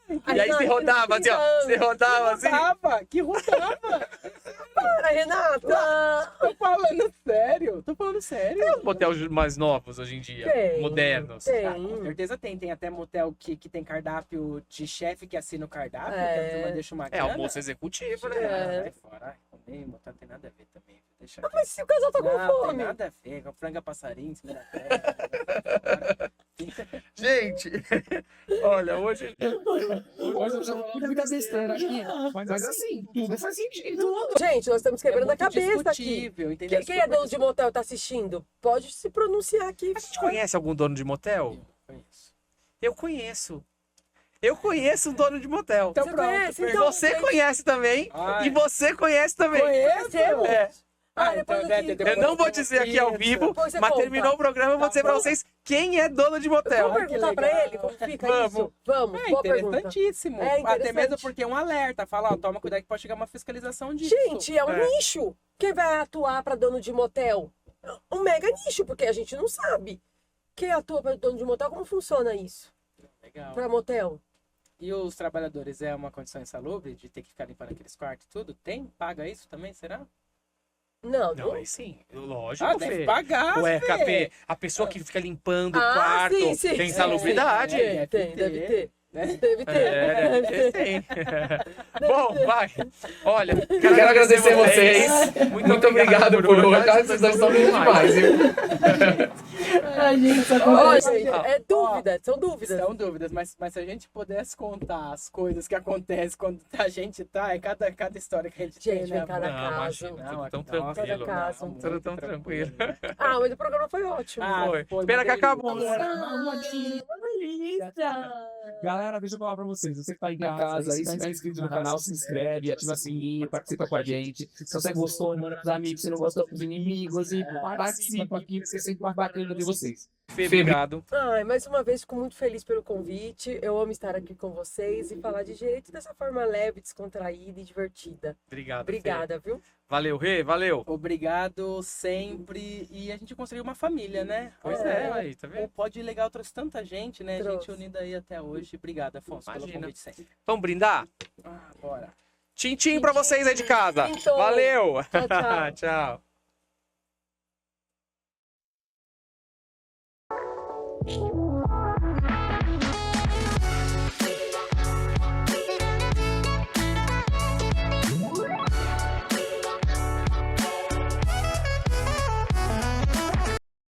E aí Renato, você rodava assim, ó. Você rodava assim. Rodava, que rodava. Para, Renata! Tô falando sério. Tô falando sério. Tem uns motéis mais novos hoje em dia. Tem. Modernos. Ah, com Tem. certeza tem. Tem até motel que tem cardápio de chefe que assina o cardápio, É. que a turma deixa uma É, grana. almoço executivo, né? É. Sai fora. Ai, comer, motel não tem nada a ver também. Deixa Ah, mas se o casal tá com não, tem fome. nada a ver. Com franga passarinho, em cima da terra. Gente, olha, hoje. Hoje eu já vou muita besteira aqui. Mas assim, tudo faz sentido. Gente, nós estamos quebrando É a muito cabeça aqui. discutível, entendeu? Quem é dono de motel tá assistindo? Pode se pronunciar aqui. A gente conhece algum dono de motel? Conheço. Eu conheço. Eu conheço um dono de motel. Então Você pronto. conhece? pergunta. Então, Você gente, conhece também. Ai. E você conhece também. Conheço? É. Ah, Ah, depois então, aqui. depois Eu não vou dizer aqui ao vivo, Depois você mas conta. terminou o programa, eu vou dizer pra vocês quem é dono de motel. Vamos que perguntar pra legal. ele como fica Vamos. isso? Vamos, É boa pergunta. interessantíssimo. É interessante. Até mesmo porque é um alerta. Fala, ó, toma cuidado que pode chegar uma fiscalização disso. Gente, é um É. nicho. Quem vai atuar pra dono de motel? Um mega nicho, porque a gente não sabe. Quem atua pra dono de motel, como funciona isso? Legal. Pra motel? E os trabalhadores, é uma condição insalubre de ter que ficar limpando aqueles quartos e tudo? Tem? Paga isso também, será? Não, Não, aí sim, lógico, Ah, deve Fê. pagar, Ué, Fê. KP, a pessoa que fica limpando o Ah, quarto sim, sim, tem sim. insalubridade. É, Tem, deve ter. né? Deve ter. É, deve ter, sim. Bom, vai. Olha, quero agradecer vocês. Muito obrigado por hoje. Vocês estão lindo demais, viu? A gente só Ó, conversa. gente, é dúvida, são dúvidas. São dúvidas, mas se a gente pudesse contar as coisas que acontecem quando a gente tá, é cada história que a gente tem, Gente, né? vem cada Não, caso. imagina, tudo tão nossa, tranquilo. cada caso. muito Tudo tão tranquilo. né? Ah, mas o programa foi ótimo. Ah, Foi. foi Pena que uma acabou. Galera, deixa eu falar pra vocês. Você que tá em casa aí, se não é inscrito no canal, se inscreve, ativa o sininho, participa com a gente. Se você gostou, manda pros amigos. Se não gostou, pros inimigos. E participa aqui, porque é sempre mais bacana de vocês. Fê, obrigado. Ai, mais uma vez, fico muito feliz pelo convite. Eu amo estar aqui com vocês e falar de direito dessa forma leve, descontraída e divertida. Obrigado, Fê. Obrigada, viu? Valeu, Rê, valeu. Obrigado sempre. E a gente construiu uma família, né? Pois é, aí, tá vendo? O Pode Legal trouxe tanta gente, né? Trouxe. Gente unida aí até hoje. Obrigado, Afonso, pelo Imagina. convite sempre. Vamos brindar? Ah, bora. Tchim, tchim pra vocês aí de casa. Tchim, tchim. Valeu. Tchau, tchau. Tchau.